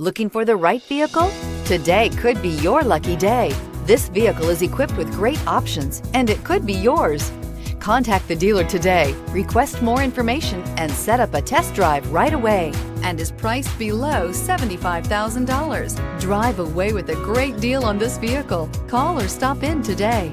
Looking for the right vehicle? Today could be your lucky day. This vehicle is equipped with great options and it could be yours. Contact the dealer today, request more information, and set up a test drive right away, and is priced below $75,000. Drive away with a great deal on this vehicle. Call or stop in today.